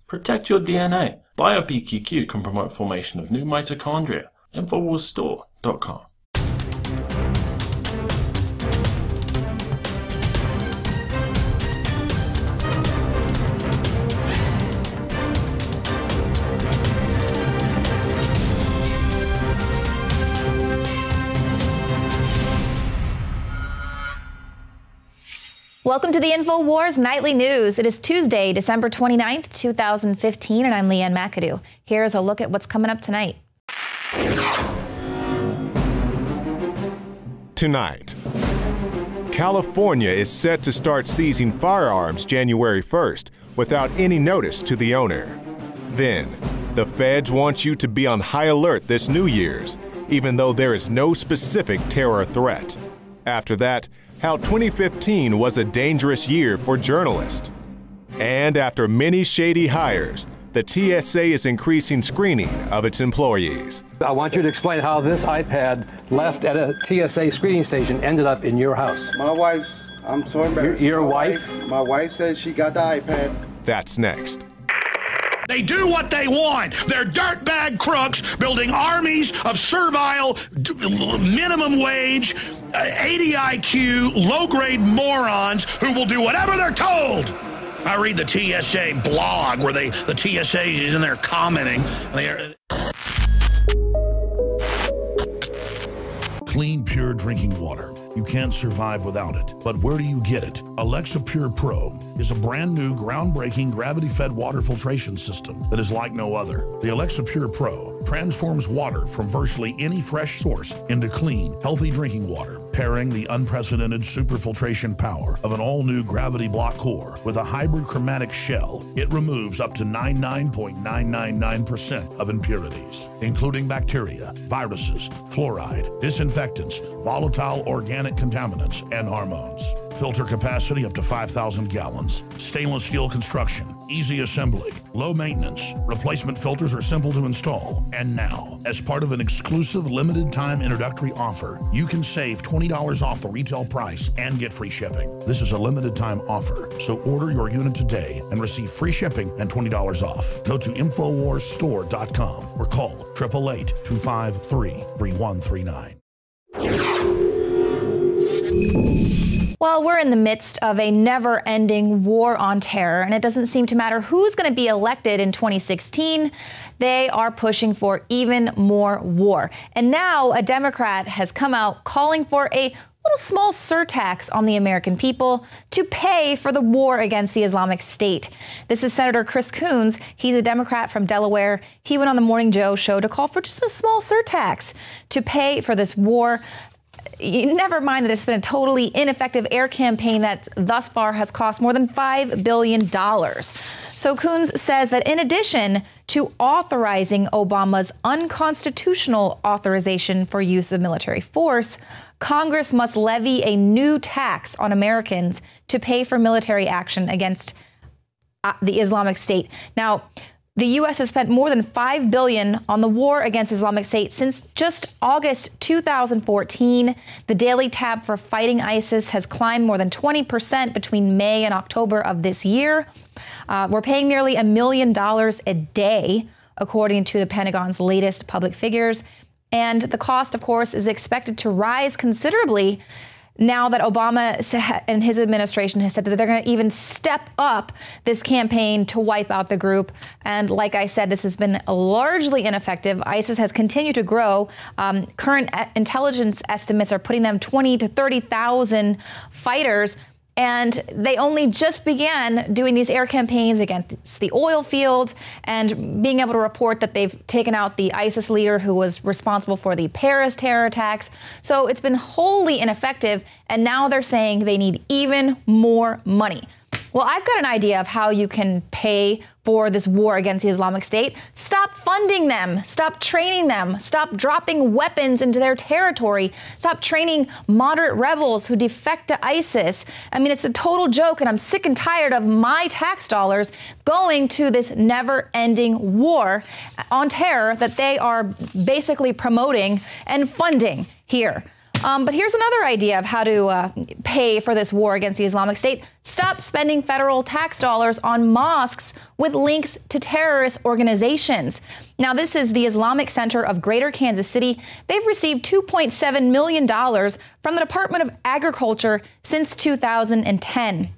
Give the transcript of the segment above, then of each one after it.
Protect your DNA. BioPQQ can promote formation of new mitochondria. Infowarsstore.com. Welcome to the Infowars Nightly News. It is Tuesday, December 29th, 2015, and I'm Leanne McAdoo. Here's a look at what's coming up tonight. Tonight, California is set to start seizing firearms January 1st without any notice to the owner. Then, the feds want you to be on high alert this New Year's, even though there is no specific terror threat. After that, how 2015 was a dangerous year for journalists. And after many shady hires, the TSA is increasing screening of its employees. I want you to explain how this iPad left at a TSA screening station ended up in your house. My wife's, I'm so embarrassed. Your wife? My wife said she got the iPad. That's next. They do what they want. They're dirtbag crooks building armies of servile, minimum wage, 80 IQ, low-grade morons who will do whatever they're told. I read the TSA blog where the TSA is in there commenting. Clean, pure drinking water. You can't survive without it. But where do you get it? Alexa Pure Pro is a brand new, groundbreaking, gravity-fed water filtration system that is like no other. The Alexa Pure Pro transforms water from virtually any fresh source into clean, healthy drinking water, pairing the unprecedented superfiltration power of an all-new gravity block core with a hybrid chromatic shell. It removes up to 99.999% of impurities, including bacteria, viruses, fluoride, disinfectants, volatile organic contaminants, and hormones. Filter capacity up to 5,000 gallons. Stainless steel construction, easy assembly, low maintenance. Replacement filters are simple to install. And now, as part of an exclusive limited time introductory offer, you can save $20 off the retail price and get free shipping. This is a limited time offer, so order your unit today and receive free shipping and $20 off. Go to InfoWarsStore.com or call 888-253-3139. Well, we're in the midst of a never-ending war on terror, and it doesn't seem to matter who's going to be elected in 2016. They are pushing for even more war. And now a Democrat has come out calling for a little small surtax on the American people to pay for the war against the Islamic State. This is Senator Chris Coons. He's a Democrat from Delaware. He went on the Morning Joe show to call for just a small surtax to pay for this war. Never mind that it's been a totally ineffective air campaign that thus far has cost more than $5 billion. So Coons says that in addition to authorizing Obama's unconstitutional authorization for use of military force, Congress must levy a new tax on Americans to pay for military action against the Islamic State. Now, the U.S. has spent more than $5 billion on the war against Islamic State since just August 2014. The daily tab for fighting ISIS has climbed more than 20% between May and October of this year. We're paying nearly $1 million a day, according to the Pentagon's latest public figures. And the cost, of course, is expected to rise considerably now that Obama and his administration has said that they're going to even step up this campaign to wipe out the group. And like I said, this has been largely ineffective. ISIS has continued to grow. Current intelligence estimates are putting them 20 to 30,000 fighters. And they only just began doing these air campaigns against the oil fields and being able to report that they've taken out the ISIS leader who was responsible for the Paris terror attacks. So it's been wholly ineffective. And now they're saying they need even more money. Well, I've got an idea of how you can pay for this war against the Islamic State. Stop funding them. Stop training them. Stop dropping weapons into their territory. Stop training moderate rebels who defect to ISIS. I mean, it's a total joke, and I'm sick and tired of my tax dollars going to this never-ending war on terror that they are basically promoting and funding here. But here's another idea of how to pay for this war against the Islamic State. Stop spending federal tax dollars on mosques with links to terrorist organizations. Now, this is the Islamic Center of Greater Kansas City. They've received $2.7 million from the Department of Agriculture since 2010.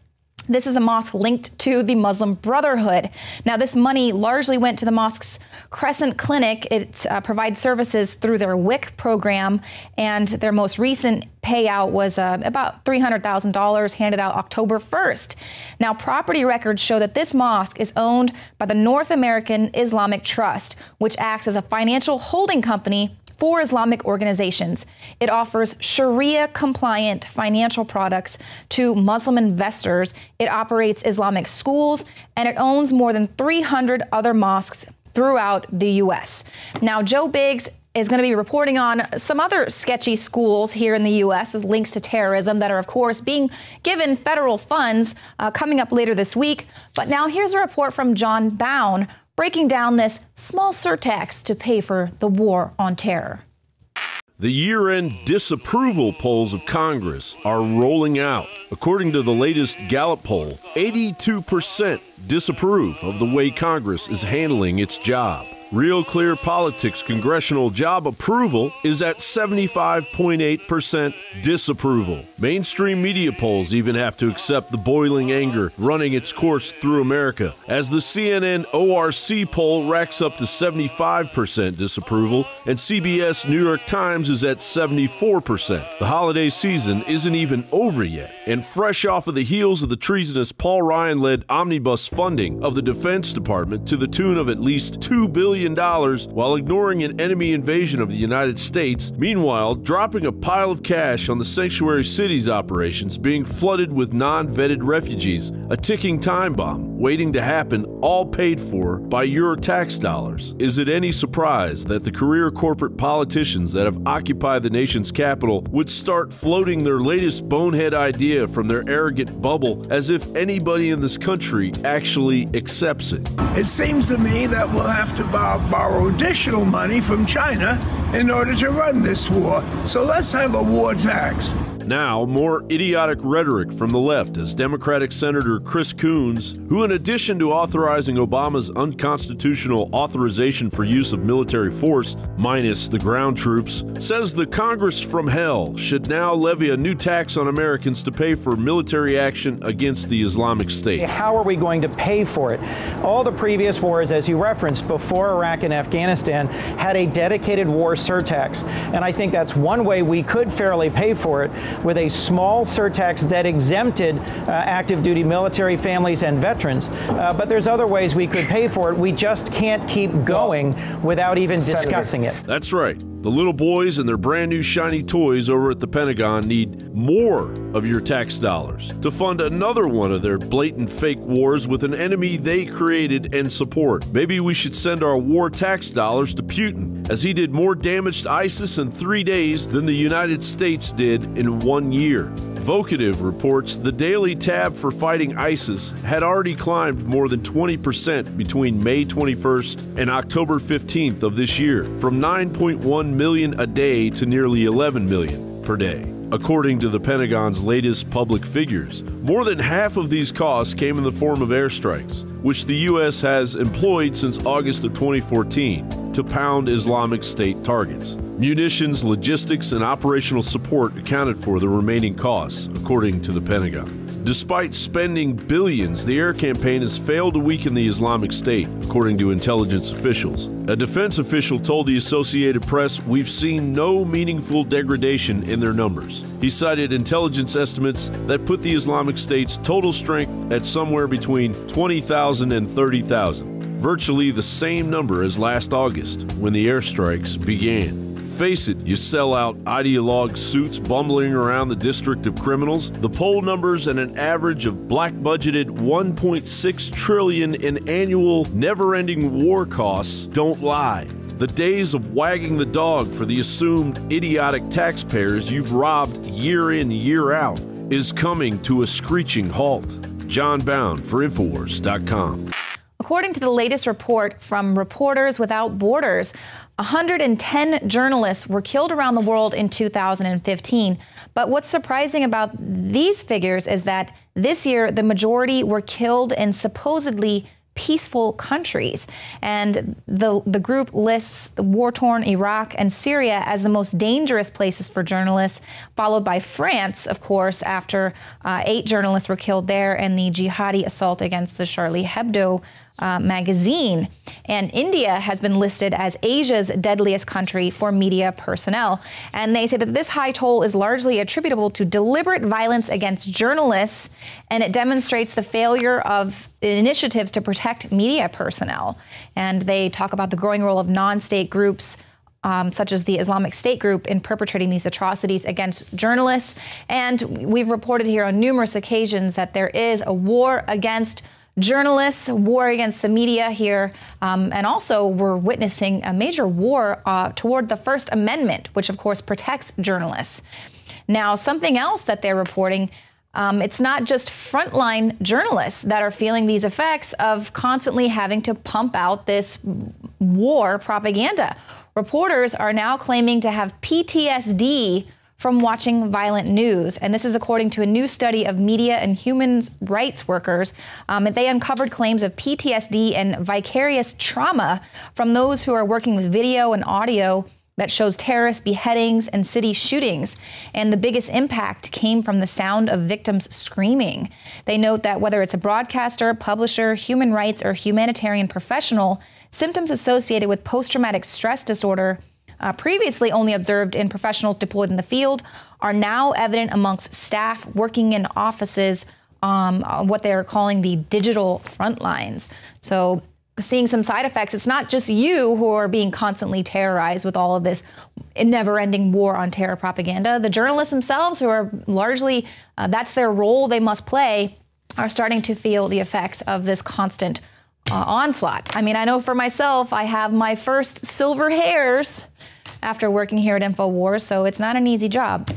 This is a mosque linked to the Muslim Brotherhood. Now, this money largely went to the mosque's Crescent Clinic. It provides services through their WIC program, and their most recent payout was about $300,000 handed out October 1st. Now, property records show that this mosque is owned by the North American Islamic Trust, which acts as a financial holding company for Islamic organizations. It offers Sharia-compliant financial products to Muslim investors. It operates Islamic schools, and it owns more than 300 other mosques throughout the U.S. Now, Joe Biggs is going to be reporting on some other sketchy schools here in the U.S. with links to terrorism that are, of course, being given federal funds coming up later this week. But now here's a report from John Bown breaking down this small surtax to pay for the war on terror. The year-end disapproval polls of Congress are rolling out. According to the latest Gallup poll, 82% disapprove of the way Congress is handling its job. Real Clear Politics Congressional job approval is at 75.8% disapproval. Mainstream media polls even have to accept the boiling anger running its course through America, as the CNN ORC poll racks up to 75% disapproval, and CBS New York Times is at 74%. The holiday season isn't even over yet, and fresh off of the heels of the treasonous Paul Ryan-led omnibus funding of the Defense Department to the tune of at least $2 billion while ignoring an enemy invasion of the United States, meanwhile dropping a pile of cash on the sanctuary cities operations being flooded with non-vetted refugees, a ticking time bomb waiting to happen, all paid for by your tax dollars. Is it any surprise that the career corporate politicians that have occupied the nation's capital would start floating their latest bonehead idea from their arrogant bubble as if anybody in this country actually accepts it? It seems to me that we'll have to borrow additional money from China in order to run this war. So let's have a war tax. Now, more idiotic rhetoric from the left as Democratic Senator Chris Coons, who in addition to authorizing Obama's unconstitutional authorization for use of military force, minus the ground troops, says the Congress from hell should now levy a new tax on Americans to pay for military action against the Islamic State. How are we going to pay for it? All the previous wars, as you referenced, before Iraq and Afghanistan, had a dedicated war surtax. And I think that's one way we could fairly pay for it, with a small surtax that exempted active duty military families and veterans. But there's other ways we could pay for it. We just can't keep going without even discussing it. That's right. The little boys and their brand new shiny toys over at the Pentagon need more of your tax dollars to fund another one of their blatant fake wars with an enemy they created and support. Maybe we should send our war tax dollars to Putin, as he did more damage to ISIS in 3 days than the United States did in 1 year. Vocative reports the daily tab for fighting ISIS had already climbed more than 20% between May 21st and October 15th of this year, from 9.1 million a day to nearly 11 million per day. According to the Pentagon's latest public figures, more than half of these costs came in the form of airstrikes, which the U.S. has employed since August of 2014 to pound Islamic State targets. Munitions, logistics, and operational support accounted for the remaining costs, according to the Pentagon. Despite spending billions, the air campaign has failed to weaken the Islamic State, according to intelligence officials. A defense official told the Associated Press, "We've seen no meaningful degradation in their numbers." He cited intelligence estimates that put the Islamic State's total strength at somewhere between 20,000 and 30,000, virtually the same number as last August, when the airstrikes began. Face it, you sell out ideologue suits bumbling around the district of criminals. The poll numbers and an average of black-budgeted $1.6 trillion in annual never-ending war costs don't lie. The days of wagging the dog for the assumed idiotic taxpayers you've robbed year in, year out is coming to a screeching halt. John Bound for Infowars.com. according to the latest report from Reporters Without Borders, 110 journalists were killed around the world in 2015. But what's surprising about these figures is that this year, the majority were killed in supposedly peaceful countries. And the group lists war-torn Iraq and Syria as the most dangerous places for journalists, followed by France, of course, after 8 journalists were killed there in the jihadi assault against the Charlie Hebdo magazine. And India has been listed as Asia's deadliest country for media personnel. And they say that this high toll is largely attributable to deliberate violence against journalists, and it demonstrates the failure of initiatives to protect media personnel. And they talk about the growing role of non-state groups such as the Islamic State group in perpetrating these atrocities against journalists. And we've reported here on numerous occasions that there is a war against journalists, war against the media here, and also we're witnessing a major war toward the First Amendment, which of course protects journalists. Now, something else that they're reporting, it's not just frontline journalists that are feeling these effects of constantly having to pump out this war propaganda. Reporters are now claiming to have PTSD from watching violent news. And this is according to a new study of media and human rights workers. They uncovered claims of PTSD and vicarious trauma from those who are working with video and audio that shows terrorist beheadings and city shootings. And the biggest impact came from the sound of victims screaming. They note that whether it's a broadcaster, publisher, human rights, or humanitarian professional, symptoms associated with post-traumatic stress disorder previously only observed in professionals deployed in the field are now evident amongst staff working in offices, what they're calling the digital front lines. So seeing some side effects, it's not just you who are being constantly terrorized with all of this never-ending war on terror propaganda. The journalists themselves, who are largely, that's their role they must play, are starting to feel the effects of this constant onslaught. I mean, I know for myself, I have my first silver hairs after working here at Infowars, so it's not an easy job.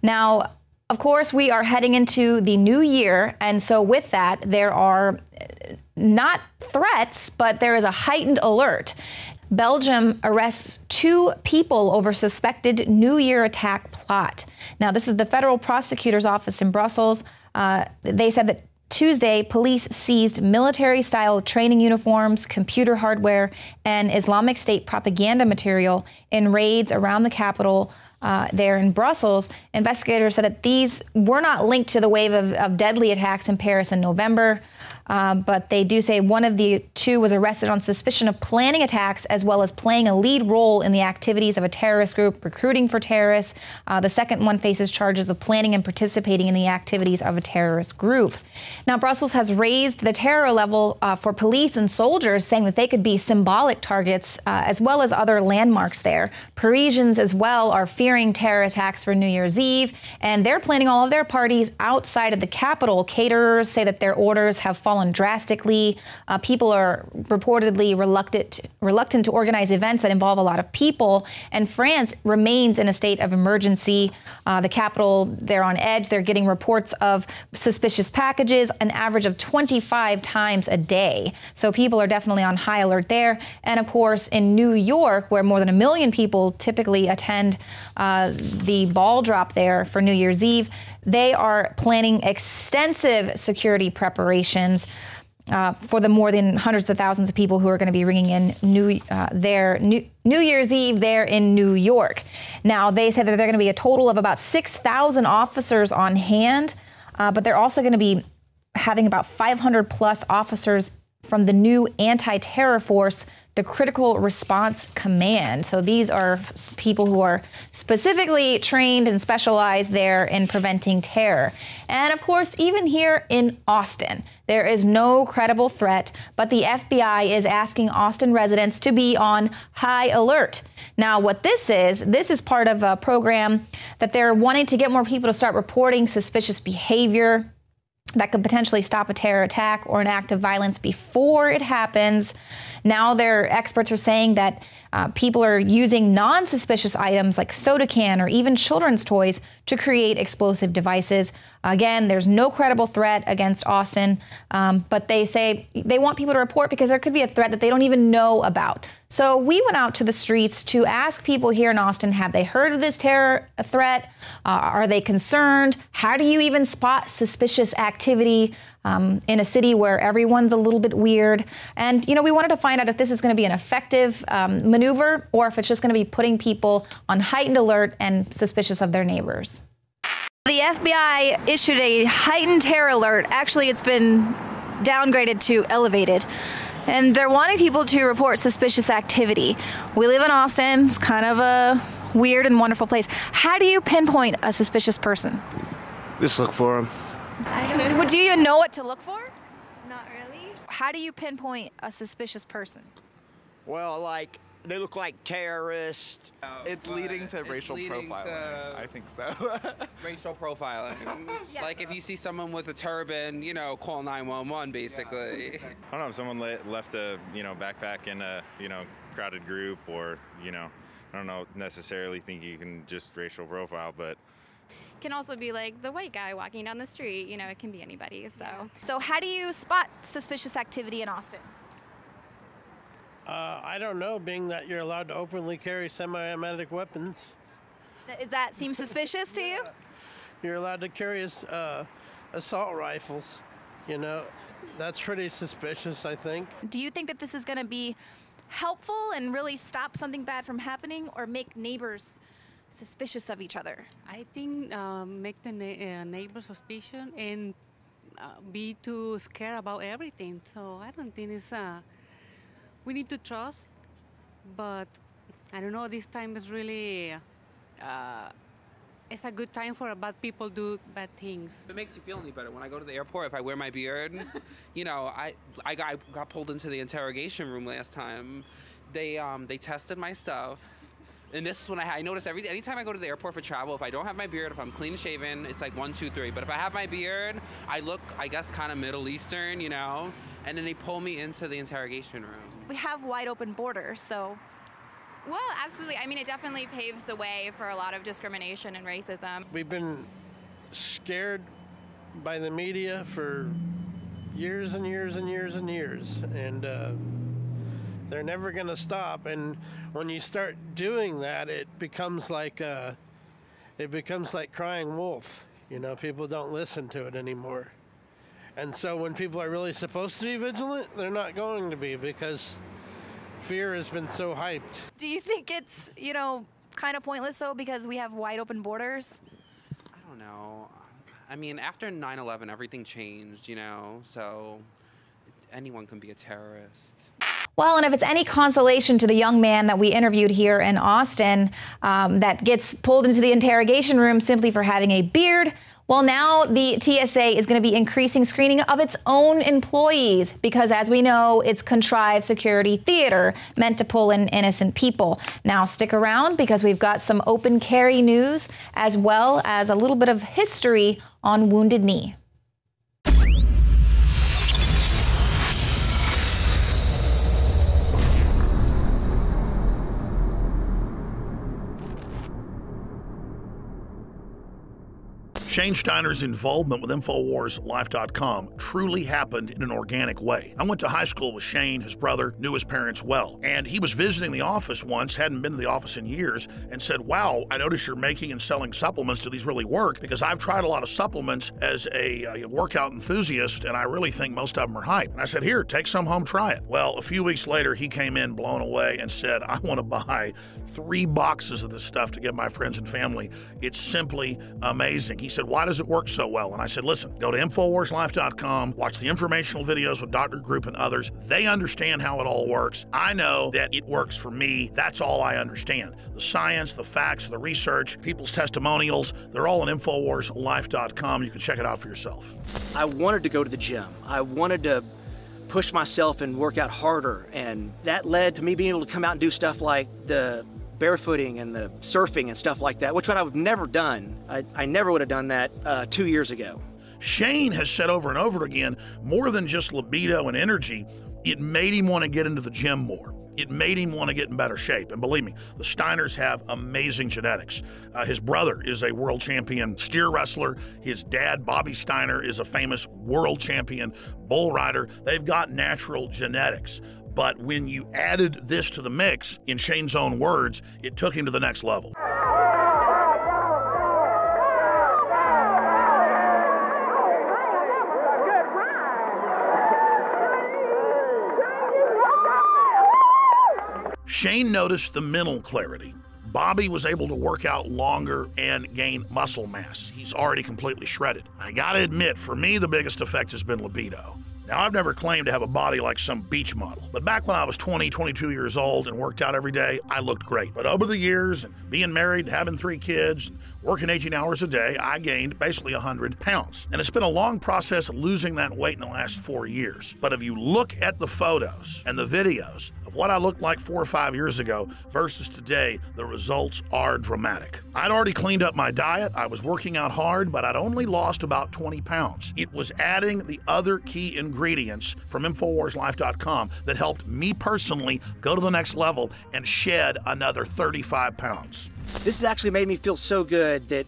Now, of course, we are heading into the new year, and so with that, there are not threats, but there is a heightened alert. Belgium arrests 2 people over suspected New Year attack plot. Now, this is the federal prosecutor's office in Brussels. They said that Tuesday, police seized military-style training uniforms, computer hardware, and Islamic State propaganda material in raids around the capital there in Brussels. Investigators said that these were not linked to the wave of deadly attacks in Paris in November, but they do say one of the 2 was arrested on suspicion of planning attacks as well as playing a lead role in the activities of a terrorist group, recruiting for terrorists. The second one faces charges of planning and participating in the activities of a terrorist group. Now, Brussels has raised the terror level for police and soldiers, saying that they could be symbolic targets as well as other landmarks there. Parisians as well are fearing terror attacks for New Year's Eve, and they're planning all of their parties outside of the capital. Caterers say that their orders have fallen drastically. People are reportedly reluctant to organize events that involve a lot of people, and France remains in a state of emergency. The capital, they're on edge. They're getting reports of suspicious packages, an average of 25 times a day. So people are definitely on high alert there. And of course, in New York, where more than 1 million people typically attend the ball drop there for New Year's Eve, they are planning extensive security preparations for the more than hundreds of thousands of people who are going to be ringing in New Year's Eve there in New York. Now, they said that they're going to be a total of about 6,000 officers on hand, but they're also going to be having about 500 plus officers from the new anti-terror force, the Critical Response Command. So these are people who are specifically trained and specialized there in preventing terror. And of course, even here in Austin, there is no credible threat, but the FBI is asking Austin residents to be on high alert. Now, what this is part of a program that they're wanting to get more people to start reporting suspicious behavior that could potentially stop a terror attack or an act of violence before it happens. Now their experts are saying that people are using non-suspicious items like soda can or even children's toys to create explosive devices. Again, there's no credible threat against Austin, but they say they want people to report because there could be a threat that they don't even know about. So we went out to the streets to ask people here in Austin, have they heard of this terror threat? Are they concerned? How do you even spot suspicious activity in a city where everyone's a little bit weird? And, you know, we wanted to find out if this is going to be an effective maneuver or if it's just going to be putting people on heightened alert and suspicious of their neighbors. The FBI issued a heightened terror alert. Actually, it's been downgraded to elevated. And they're wanting people to report suspicious activity. We live in Austin. It's kind of a weird and wonderful place. How do you pinpoint a suspicious person? Just look for them. Do you even know what to look for? Not really. How do you pinpoint a suspicious person? Well, like, they look like terrorists. It's leading to racial profiling. I think so. Racial profiling. Yeah. Like if you see someone with a turban, you know, call 911 basically. I don't know if someone left a, backpack in a, crowded group, or, I don't know, necessarily think you can just racial profile, but Can also be like the white guy walking down the street, it can be anybody, so. So how do you spot suspicious activity in Austin? I don't know, being that you're allowed to openly carry semi-automatic weapons. Does that seem suspicious to you? You're allowed to carry assault rifles, That's pretty suspicious, I think. Do you think that this is going to be helpful and really stop something bad from happening, or make neighbors suspicious of each other? I think make the neighbor suspicious and be too scared about everything. So I don't think it's we need to trust, but I don't know, this time is really it's a good time for bad people do bad things. If it makes you feel any better, when I go to the airport, if I wear my beard, I got pulled into the interrogation room last time. They tested my stuff. And this is when I notice anytime I go to the airport for travel, if I don't have my beard, if I'm clean shaven, it's like 1, 2, 3. But if I have my beard, I look, I guess, kind of Middle Eastern, and then they pull me into the interrogation room. We have wide open borders, so. Well, absolutely. I mean, it definitely paves the way for a lot of discrimination and racism. We've been scared by the media for years and years and years and years, and they're never going to stop. And when you start doing that, it becomes like crying wolf. People don't listen to it anymore. And so when people are really supposed to be vigilant, they're not going to be, because fear has been so hyped. Do you think it's, kind of pointless though, because we have wide open borders? I don't know. I mean, after 9/11, everything changed, so anyone can be a terrorist. Well, and if it's any consolation to the young man that we interviewed here in Austin that gets pulled into the interrogation room simply for having a beard, well, now the TSA is going to be increasing screening of its own employees because, as we know, it's contrived security theater meant to pull in innocent people. Now, stick around because we've got some open carry news as well as a little bit of history on Wounded Knee. Shane Steiner's involvement with InfoWarsLife.com truly happened in an organic way. I went to high school with Shane, his brother, knew his parents well, and he was visiting the office once, hadn't been to the office in years, and said, wow, I notice you're making and selling supplements. Do these really work? Because I've tried a lot of supplements as a workout enthusiast, and I really think most of them are hype. And I said, here, take some home, try it. Well, a few weeks later, he came in blown away and said, I want to buy 3 boxes of this stuff to give my friends and family. It's simply amazing. He said, why does it work so well? And I said, listen, go to InfoWarsLife.com, watch the informational videos with Dr. Group and others. They understand how it all works. I know that it works for me. That's all I understand. The science, the facts, the research, people's testimonials, they're all on InfoWarsLife.com. You can check it out for yourself. I wanted to go to the gym. I wanted to push myself and work out harder, and that led to me being able to come out and do stuff like the barefooting and the surfing and stuff like that, which what I've never done. I never would have done that 2 years ago. Shane has said over and over again, more than just libido and energy, it made him want to get into the gym more. It made him want to get in better shape. And believe me, the Steiners have amazing genetics. His brother is a world champion steer wrestler. His dad, Bobby Steiner, is a famous world champion bull rider. They've got natural genetics. But when you added this to the mix, in Shane's own words, it took him to the next level. Shane noticed the mental clarity. Bobby was able to work out longer and gain muscle mass. He's already completely shredded. I gotta admit, for me, the biggest effect has been libido. Now, I've never claimed to have a body like some beach model, but back when I was 20, 22 years old and worked out every day, I looked great. But over the years, and being married, having 3 kids, and working 18 hours a day, I gained basically 100 pounds. And it's been a long process losing that weight in the last 4 years. But if you look at the photos and the videos of what I looked like 4 or 5 years ago versus today, the results are dramatic. I'd already cleaned up my diet, I was working out hard, but I'd only lost about 20 pounds. It was adding the other key ingredients from InfoWarsLife.com that helped me personally go to the next level and shed another 35 pounds. This has actually made me feel so good that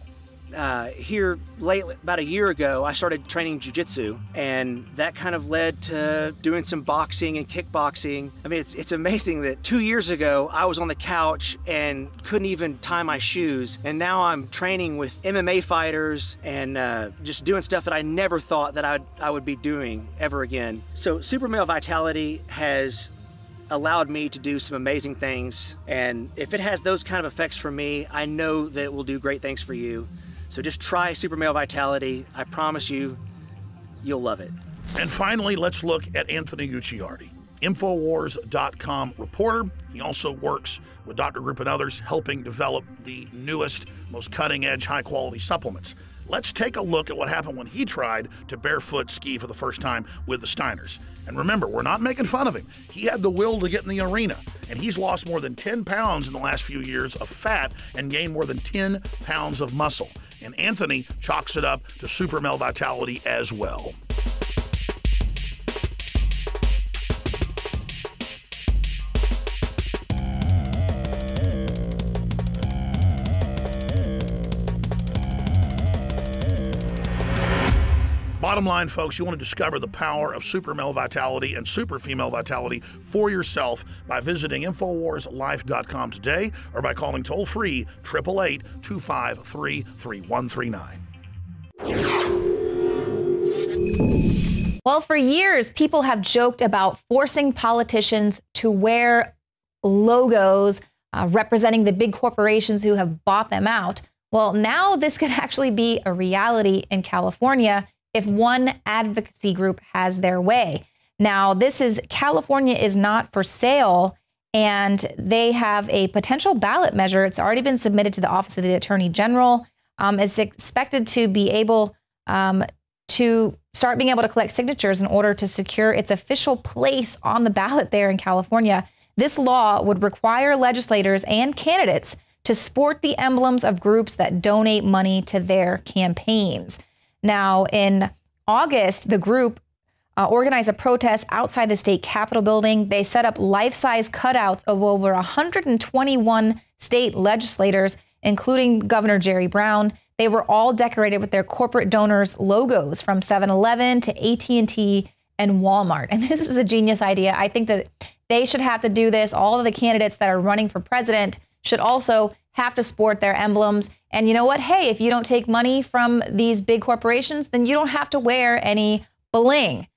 here lately, about a year ago, I started training jiu-jitsu, and that kind of led to doing some boxing and kickboxing. I mean, it's amazing that 2 years ago, I was on the couch and couldn't even tie my shoes, and now I'm training with MMA fighters and just doing stuff that I never thought that I would be doing ever again. So Super Male Vitality has allowed me to do some amazing things, and if it has those kind of effects for me, I know that it will do great things for you. So just try Super Male Vitality. I promise you, you'll love it. And finally, let's look at Anthony Gucciardi, Infowars.com reporter. He also works with Dr. Group and others, helping develop the newest, most cutting-edge, high-quality supplements. Let's take a look at what happened when he tried to barefoot ski for the first time with the Steiners. And remember, we're not making fun of him. He had the will to get in the arena, and he's lost more than 10 pounds in the last few years of fat and gained more than 10 pounds of muscle. And Anthony chalks it up to Super Male Vitality as well. Bottom line, folks, you want to discover the power of Super Male Vitality and Super Female Vitality for yourself by visiting InfoWarsLife.com today or by calling toll-free 888-253-3139. Well, for years, people have joked about forcing politicians to wear logos representing the big corporations who have bought them out. Well, now this could actually be a reality in California if one advocacy group has their way. Now, California is not for sale, and they have a potential ballot measure. It's already been submitted to the Office of the Attorney General. It's expected to be able to start being able to collect signatures in order to secure its official place on the ballot there in California. This law would require legislators and candidates to sport the emblems of groups that donate money to their campaigns. Now, in August, the group organized a protest outside the state capitol building. They set up life-size cutouts of over 121 state legislators, including Governor Jerry Brown. They were all decorated with their corporate donors' logos from 7-Eleven to AT&T and Walmart. And this is a genius idea. I think that they should have to do this. All of the candidates that are running for president should also have to sport their emblems. And you know what? Hey, if you don't take money from these big corporations, then you don't have to wear any bling.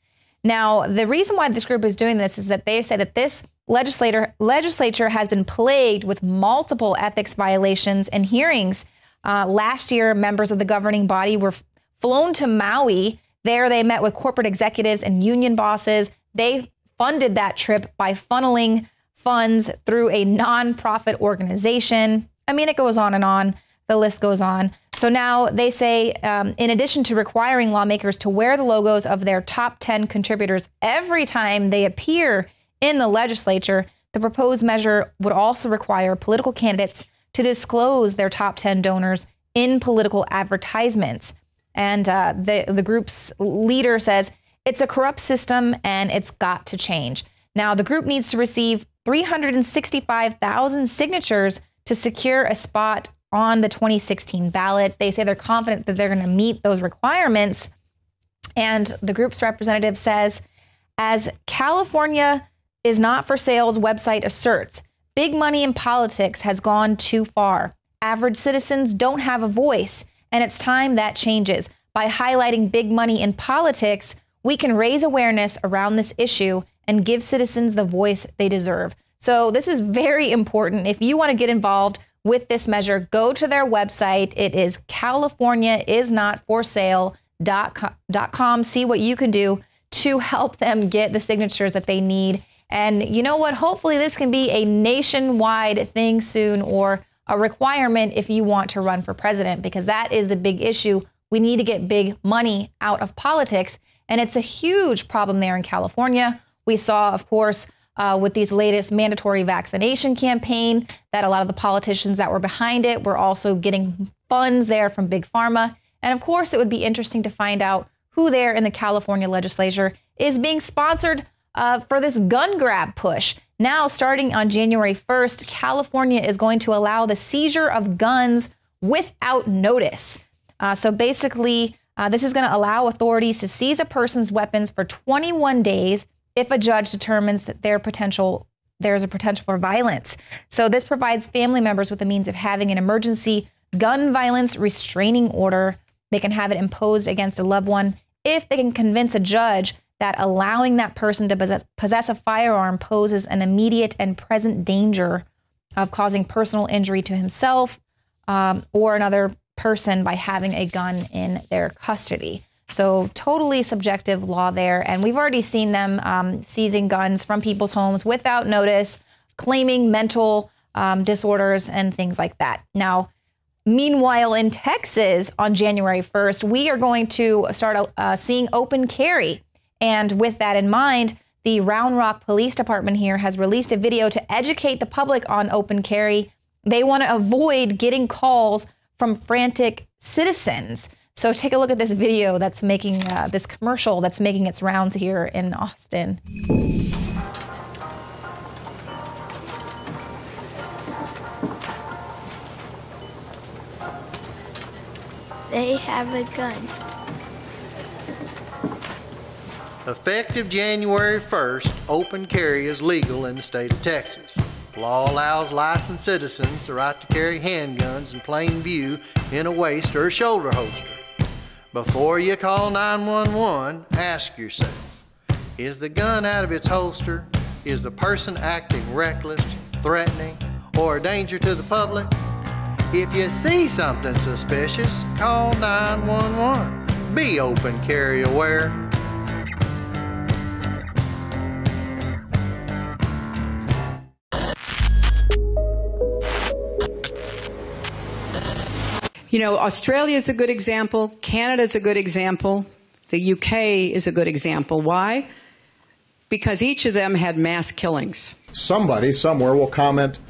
Now, the reason why this group is doing this is that they say that this legislature has been plagued with multiple ethics violations and hearings. Last year, members of the governing body were flown to Maui. There, they met with corporate executives and union bosses. They funded that trip by funneling funds through a nonprofit organization. I mean, it goes on and on. The list goes on. So now they say, in addition to requiring lawmakers to wear the logos of their top 10 contributors every time they appear in the legislature, the proposed measure would also require political candidates to disclose their top 10 donors in political advertisements. And the group's leader says, it's a corrupt system and it's got to change. Now, the group needs to receive 365,000 signatures to secure a spot on the 2016 ballot. They say they're confident that they're going to meet those requirements. And the group's representative says, as California is not for sale's website asserts, big money in politics has gone too far. Average citizens don't have a voice, and it's time that changes. By highlighting big money in politics, we can raise awareness around this issue and give citizens the voice they deserve. So this is very important. If you want to get involved with this measure, go to their website. It is CaliforniaIsNotForSale.com. See what you can do to help them get the signatures that they need. And you know what? Hopefully this can be a nationwide thing soon, or a requirement if you want to run for president, because that is a big issue. We need to get big money out of politics, and it's a huge problem there in California. We saw, of course, with these latest mandatory vaccination campaign, that a lot of the politicians that were behind it were also getting funds there from Big Pharma. And of course, it would be interesting to find out who there in the California legislature is being sponsored for this gun grab push. Now, starting on January 1st, California is going to allow the seizure of guns without notice. So basically, this is going to allow authorities to seize a person's weapons for 21 days if a judge determines that there's a potential for violence. So this provides family members with the means of having an emergency gun violence restraining order. They can have it imposed against a loved one if they can convince a judge that allowing that person to possess a firearm poses an immediate and present danger of causing personal injury to himself or another person by having a gun in their custody. So totally subjective law there. And we've already seen them seizing guns from people's homes without notice, claiming mental disorders and things like that. Now, meanwhile, in Texas on January 1st, we are going to start seeing open carry. And with that in mind, the Round Rock Police Department here has released a video to educate the public on open carry. They want to avoid getting calls from frantic citizens. So take a look at this video that's making this commercial that's making its rounds here in Austin. They have a gun. Effective January 1st, open carry is legal in the state of Texas. The law allows licensed citizens the right to carry handguns in plain view in a waist or a shoulder holster. Before you call 911, ask yourself, is the gun out of its holster? Is the person acting reckless, threatening, or a danger to the public? If you see something suspicious, call 911. Be open carry aware. You know, Australia is a good example. Canada is a good example. The UK is a good example. Why? Because each of them had mass killings. Somebody somewhere will comment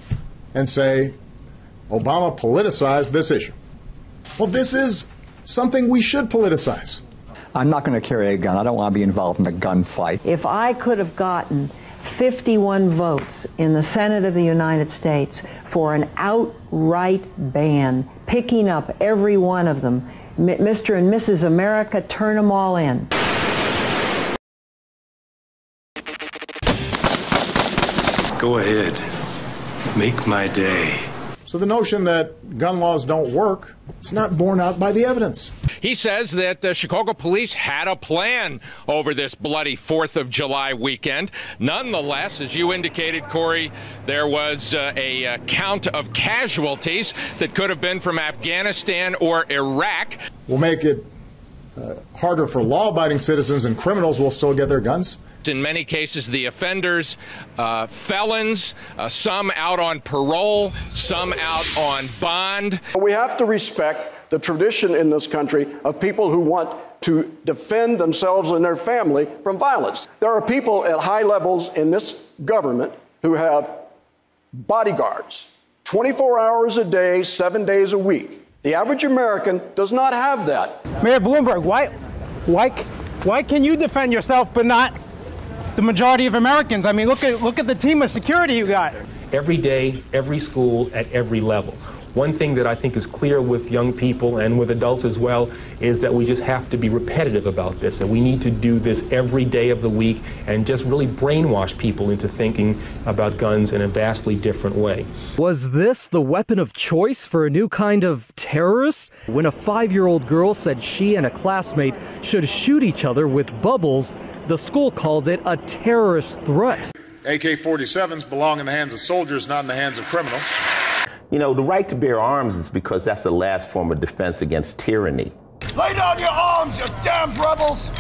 and say, Obama politicized this issue. Well, this is something we should politicize. I'm not going to carry a gun. I don't want to be involved in a gunfight. If I could have gotten 51 votes in the Senate of the United States for an outright ban, picking up every one of them, Mr. and Mrs. America, turn them all in. Go ahead. Make my day. So the notion that gun laws don't work, it's not borne out by the evidence. He says that Chicago police had a plan over this bloody 4th of July weekend. Nonetheless, as you indicated, Corey, there was a count of casualties that could have been from Afghanistan or Iraq. We'll make it harder for law-abiding citizens, and criminals will still get their guns. In many cases, the offenders, felons, some out on parole, some out on bond. We have to respect the tradition in this country of people who want to defend themselves and their family from violence. There are people at high levels in this government who have bodyguards 24 hours a day, 7 days a week. The average American does not have that. Mayor Bloomberg, why can you defend yourself but not the majority of Americans. I mean, look at the team of security you got. Every day, every school, at every level. One thing that I think is clear with young people and with adults as well is that we just have to be repetitive about this, and we need to do this every day of the week and just really brainwash people into thinking about guns in a vastly different way. Was this the weapon of choice for a new kind of terrorist? When a 5-year-old girl said she and a classmate should shoot each other with bubbles, the school called it a terrorist threat. AK-47s belong in the hands of soldiers, not in the hands of criminals. You know, the right to bear arms is because that's the last form of defense against tyranny. Lay down your arms, you damn rebels!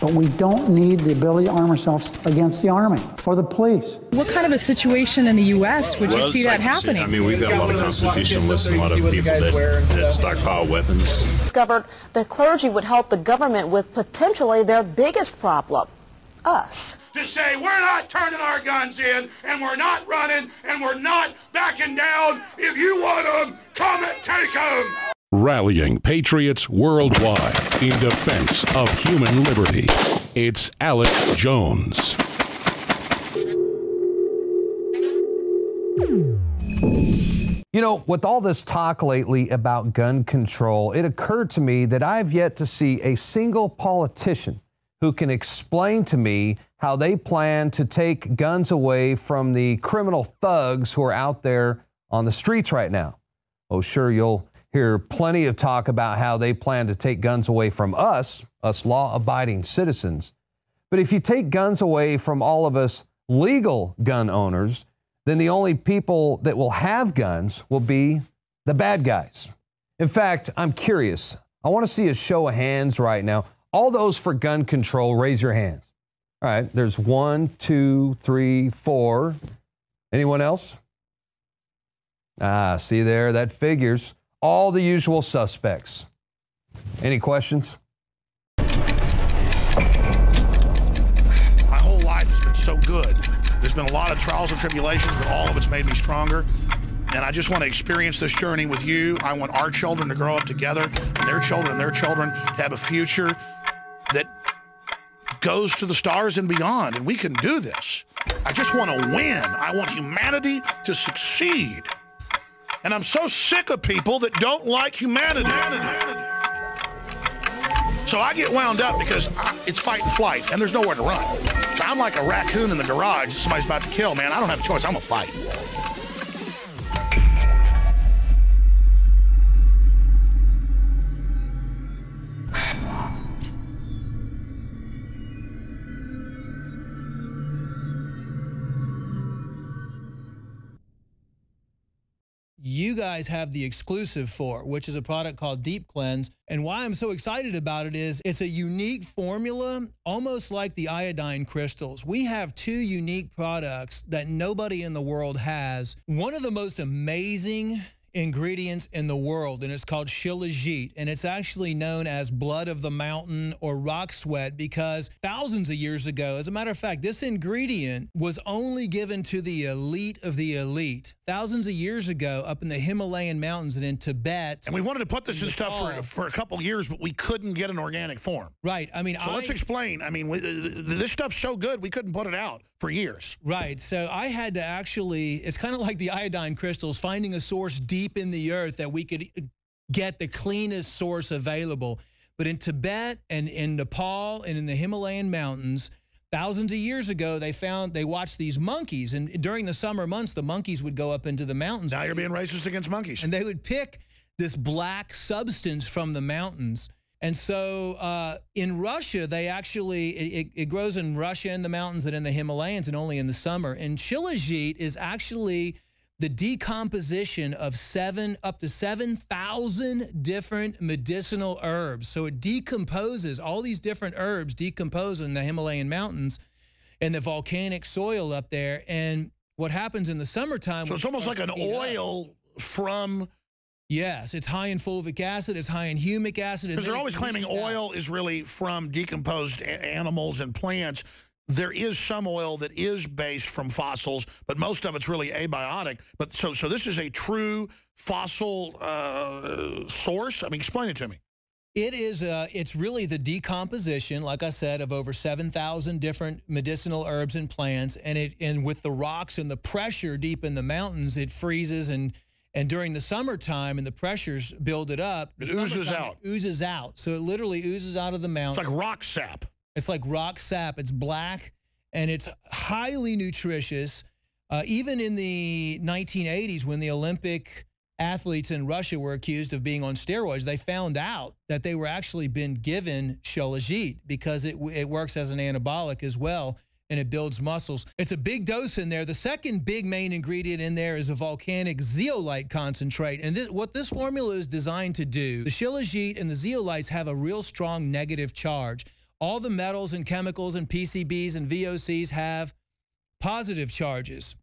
But we don't need the ability to arm ourselves against the Army or the police. What kind of a situation in the U.S. would you see that happening? I mean, we've got a lot of constitutionalists and a lot of people that stockpile weapons. Discovered the clergy would help the government with potentially their biggest problem, us. To say we're not turning our guns in, and we're not running, and we're not backing down. If you want them, come and take them. Rallying patriots worldwide in defense of human liberty. It's Alex Jones. You know, with all this talk lately about gun control, it occurred to me that I've yet to see a single politician who can explain to me how they plan to take guns away from the criminal thugs who are out there on the streets right now. Oh, sure, you'll hear plenty of talk about how they plan to take guns away from us law-abiding citizens. But if you take guns away from all of us legal gun owners, then the only people that will have guns will be the bad guys. In fact, I'm curious. I want to see a show of hands right now. All those for gun control, raise your hands. All right, there's 1, 2, 3, 4. Anyone else? See there, that figures. All the usual suspects. Any questions? My whole life has been so good. There's been a lot of trials and tribulations, but all of it's made me stronger. And I just want to experience this journey with you. I want our children to grow up together, and their children to have a future that goes to the stars and beyond, and we can do this. I just want to win. I want humanity to succeed. And I'm so sick of people that don't like humanity. So I get wound up because it's fight and flight, and there's nowhere to run. So I'm like a raccoon in the garage that somebody's about to kill, man. I don't have a choice. I'm going to fight. You guys have the exclusive for, which is a product called Deep Cleanse. And why I'm so excited about it is it's a unique formula, almost like the iodine crystals. We have 2 unique products that nobody in the world has. One of the most amazing ingredients in the world, and it's called shilajit, and it's actually known as blood of the mountain or rock sweat because thousands of years ago, as a matter of fact, this ingredient was only given to the elite of the elite. Thousands of years ago up in the Himalayan mountains and in Tibet. And we wanted to put this in stuff for a couple years, but we couldn't get an organic form. Right. I mean, so let's explain. I mean, this stuff's so good, we couldn't put it out for years. Right. So I had to actually, it's kind of like the iodine crystals, finding a source deep in the earth that we could get the cleanest source available. But in Tibet and in Nepal and in the Himalayan mountains, thousands of years ago, they watched these monkeys, and during the summer months, the monkeys would go up into the mountains. Now you're being racist against monkeys. And they would pick this black substance from the mountains. And so in Russia, they actually, it grows in Russia in the mountains and in the Himalayas and only in the summer. And shilajit is actually the decomposition of up to 7,000 different medicinal herbs. So it decomposes, all these different herbs decompose in the Himalayan mountains and the volcanic soil up there. And what happens in the summertime... So it's almost like an oil from... Yes, it's high in fulvic acid, it's high in humic acid. Because they're always claiming oil is really from decomposed animals and plants. There is some oil that is based from fossils, but most of it's really abiotic. But so this is a true fossil source? I mean, explain it to me. It is, it's really the decomposition, like I said, of over 7,000 different medicinal herbs and plants. And with the rocks and the pressure deep in the mountains, it freezes. And during the summertime and the pressures build it up, it oozes out. It oozes out. So it literally oozes out of the mountain. It's like rock sap. It's like rock sap. It's black and it's highly nutritious. Even in the 1980s, when the Olympic athletes in Russia were accused of being on steroids, they found out that they were actually been given Shilajit because it works as an anabolic as well, and it builds muscles. It's a big dose in there. The second big main ingredient in there is a volcanic zeolite concentrate. And what this formula is designed to do, the Shilajit and the zeolites have a real strong negative charge. All the metals and chemicals and PCBs and VOCs have positive charges.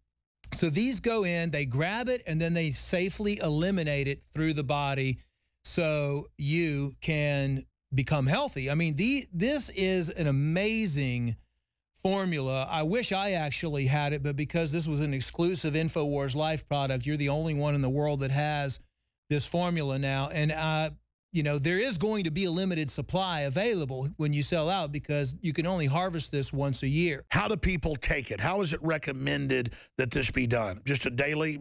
So these go in, they grab it, and then they safely eliminate it through the body so you can become healthy. I mean, this is an amazing formula. I wish I actually had it, but because this was an exclusive Infowars Life product, you're the only one in the world that has this formula now. And, you know, there is going to be a limited supply available when you sell out because you can only harvest this once a year. How do people take it? How is it recommended that this be done? Just a daily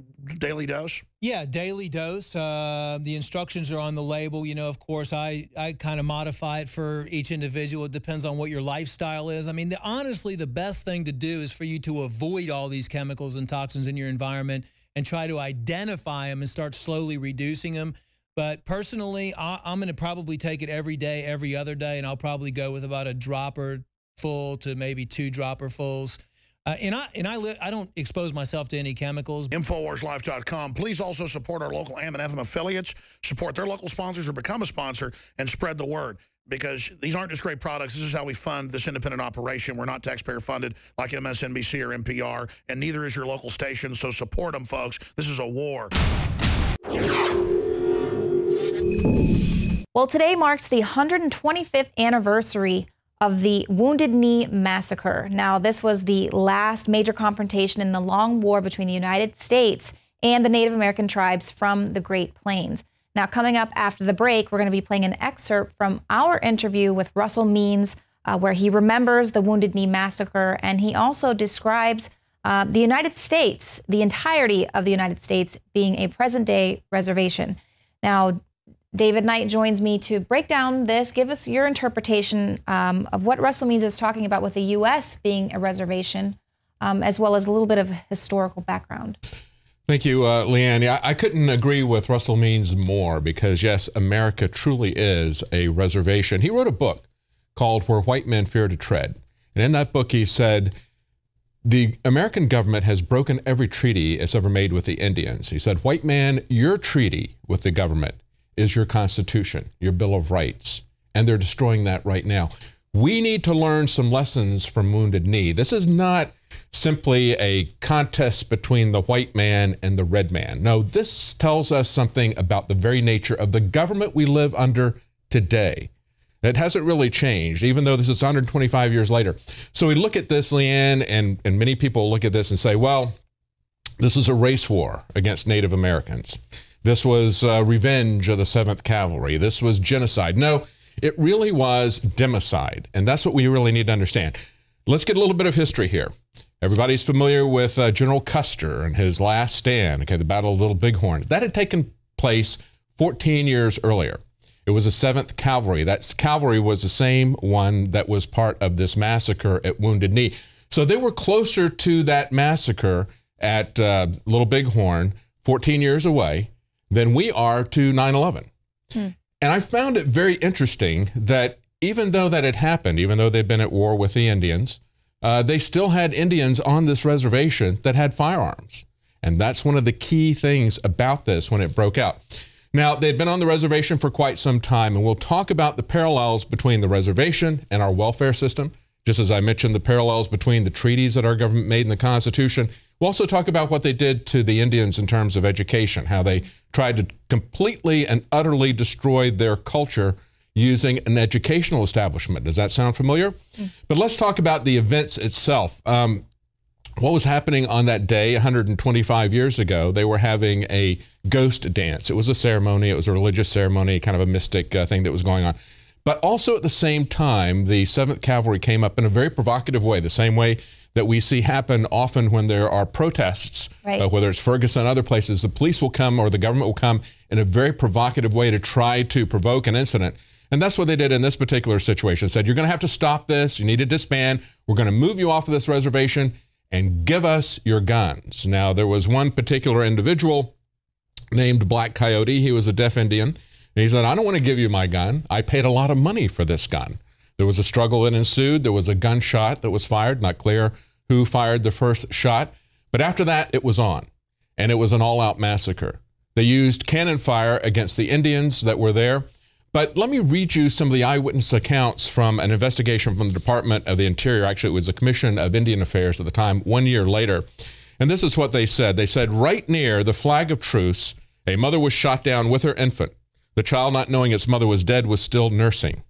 dose? Yeah, daily dose. The instructions are on the label. You know, of course, I kind of modify it for each individual. It depends on what your lifestyle is. I mean, honestly, the best thing to do is for you to avoid all these chemicals and toxins in your environment and try to identify them and start slowly reducing them. But personally, I'm going to probably take it every day, every other day, and I'll probably go with about a dropper full to maybe 2 dropper fulls. And I don't expose myself to any chemicals. InfoWarsLife.com. Please also support our local AM and FM affiliates, support their local sponsors or become a sponsor, and spread the word. Because these aren't just great products. This is how we fund this independent operation. We're not taxpayer funded like MSNBC or NPR, and neither is your local station. So support them, folks. This is a war. Well, today marks the 125th anniversary of the Wounded Knee Massacre. Now, this was the last major confrontation in the long war between the United States and the Native American tribes from the Great Plains. Now, coming up after the break, we're going to be playing an excerpt from our interview with Russell Means, where he remembers the Wounded Knee Massacre, and he also describes the United States, the entirety of the United States, being a present-day reservation. Now, David Knight joins me to break down this. Give us your interpretation of what Russell Means is talking about with the U.S. being a reservation, as well as a little bit of historical background. Thank you, Leanne. Yeah, I couldn't agree with Russell Means more because, yes, America truly is a reservation. He wrote a book called Where White Men Fear to Tread. And in that book, he said, the American government has broken every treaty it's ever made with the Indians. He said, white man, your treaty with the government is your Constitution, your Bill of Rights, and they're destroying that right now. We need to learn some lessons from Wounded Knee. This is not simply a contest between the white man and the red man. No, this tells us something about the very nature of the government we live under today. It hasn't really changed, even though this is 125 years later. So we look at this, Leanne, and many people look at this and say, well, this is a race war against Native Americans. This was revenge of the 7th Cavalry. This was genocide. No, it really was democide, and that's what we really need to understand. Let's get a little bit of history here. Everybody's familiar with General Custer and his last stand, okay, the Battle of Little Bighorn. That had taken place 14 years earlier. It was the 7th Cavalry. That cavalry was the same one that was part of this massacre at Wounded Knee. So they were closer to that massacre at Little Bighorn 14 years away than we are to 9/11. And I found it very interesting that even though that had happened, even though they'd been at war with the Indians, they still had Indians on this reservation that had firearms. And that's one of the key things about this when it broke out. Now, they'd been on the reservation for quite some time, and we'll talk about the parallels between the reservation and our welfare system, just as I mentioned the parallels between the treaties that our government made in the Constitution. We'll also talk about what they did to the Indians in terms of education, how they tried to completely and utterly destroy their culture using an educational establishment. Does that sound familiar? But let's talk about the events itself. what was happening on that day 125 years ago, they were having a ghost dance. It was a ceremony. It was a religious ceremony, kind of a mystic thing that was going on. But also at the same time, the 7th Cavalry came up in a very provocative way, the same way that we see happen often when there are protests, right. Whether it's Ferguson and other places. The police will come or the government will come in a very provocative way to try to provoke an incident. And that's what they did in this particular situation. Said, you're going to have to stop this. You need to disband. We're going to move you off of this reservation and give us your guns. Now, there was one particular individual named Black Coyote. He was a deaf Indian. And he said, I don't want to give you my gun. I paid a lot of money for this gun. There was a struggle that ensued. There was a gunshot that was fired. Not clear who fired the first shot. But after that, it was on. And it was an all-out massacre. They used cannon fire against the Indians that were there. But let me read you some of the eyewitness accounts from an investigation from the Department of the Interior. Actually, it was the Commission of Indian Affairs at the time, 1 year later. And this is what they said. They said, right near the flag of truce, a mother was shot down with her infant. The child, not knowing its mother was dead, was still nursing.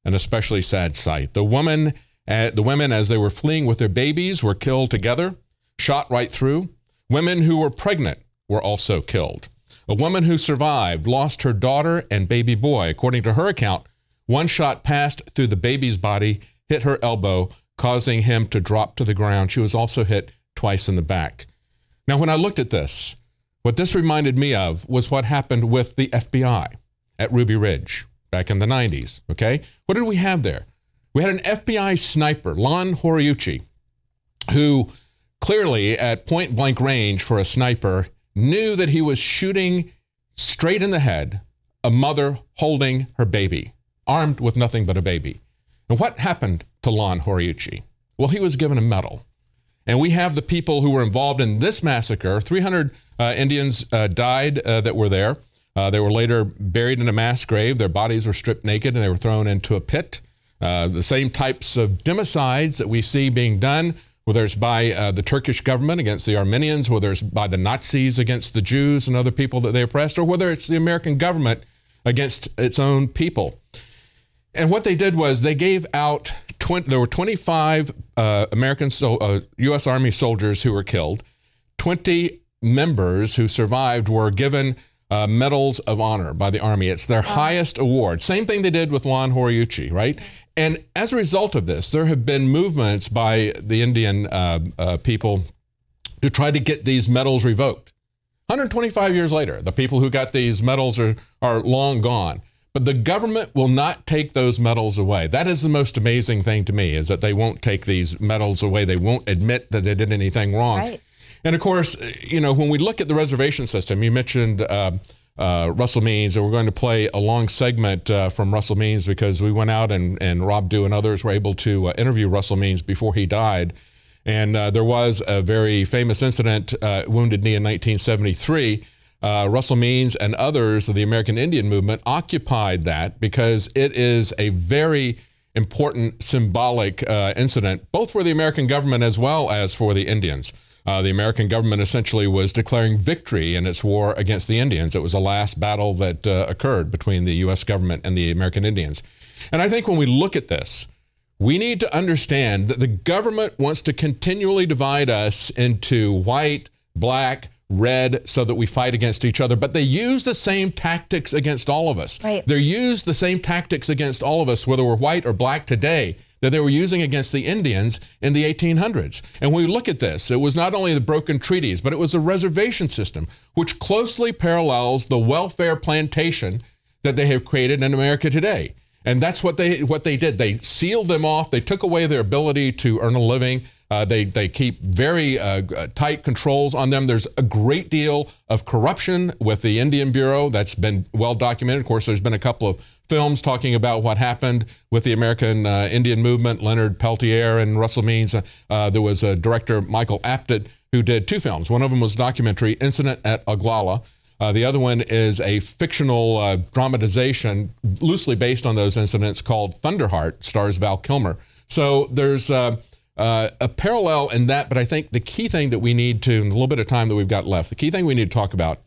An especially sad sight. The women, as they were fleeing with their babies, were killed together, shot right through. Women who were pregnant were also killed. A woman who survived lost her daughter and baby boy. According to her account, one shot passed through the baby's body, hit her elbow, causing him to drop to the ground. She was also hit twice in the back. Now, when I looked at this, what this reminded me of was what happened with the FBI at Ruby Ridge back in the 90s, okay? What did we have there? We had an FBI sniper, Lon Horiuchi, who clearly at point-blank range for a sniper knew that he was shooting straight in the head a mother holding her baby, armed with nothing but a baby. And what happened to Lon Horiuchi? Well, he was given a medal. And we have the people who were involved in this massacre. 300 Indians died that were there. They were later buried in a mass grave. Their bodies were stripped naked and they were thrown into a pit. The same types of democides that we see being done, whether it's by the Turkish government against the Armenians, whether it's by the Nazis against the Jews and other people that they oppressed, or whether it's the American government against its own people. And what they did was they gave out, there were 25 U.S. Army soldiers who were killed. 20 members who survived were given medals of honor by the Army. It's their highest award. Same thing they did with Lon Horiuchi, right? And as a result of this, there have been movements by the Indian people to try to get these medals revoked. 125 years later, the people who got these medals are long gone. But the government will not take those medals away. That is the most amazing thing to me, is that they won't take these medals away. They won't admit that they did anything wrong. Right. And of course, you know, when we look at the reservation system, you mentioned Russell Means, and we're going to play a long segment from Russell Means because we went out and Rob Dew and others were able to interview Russell Means before he died. And there was a very famous incident, Wounded Knee in 1973. Russell Means and others of the American Indian movement occupied that because it is a very important symbolic incident, both for the American government as well as for the Indians. The American government essentially was declaring victory in its war against the Indians. It was the last battle that occurred between the U.S. government and the American Indians. And I think when we look at this, we need to understand that the government wants to continually divide us into white, black, red, so that we fight against each other. But they use the same tactics against all of us. Right. They use the same tactics against all of us, whether we're white or black today, that they were using against the Indians in the 1800s. And when we look at this, it was not only the broken treaties, but it was a reservation system, which closely parallels the welfare plantation that they have created in America today. And that's what they did. They sealed them off. They took away their ability to earn a living. They keep very tight controls on them. There's a great deal of corruption with the Indian Bureau that's been well documented. Of course, there's been a couple of films talking about what happened with the American Indian movement, Leonard Peltier and Russell Means. There was a director, Michael Apted, who did 2 films. One of them was documentary, Incident at Oglala. The other one is a fictional dramatization loosely based on those incidents called Thunderheart, stars Val Kilmer. So there's a parallel in that, but I think the key thing that we need to, in the little bit of time that we've got left, the key thing we need to talk about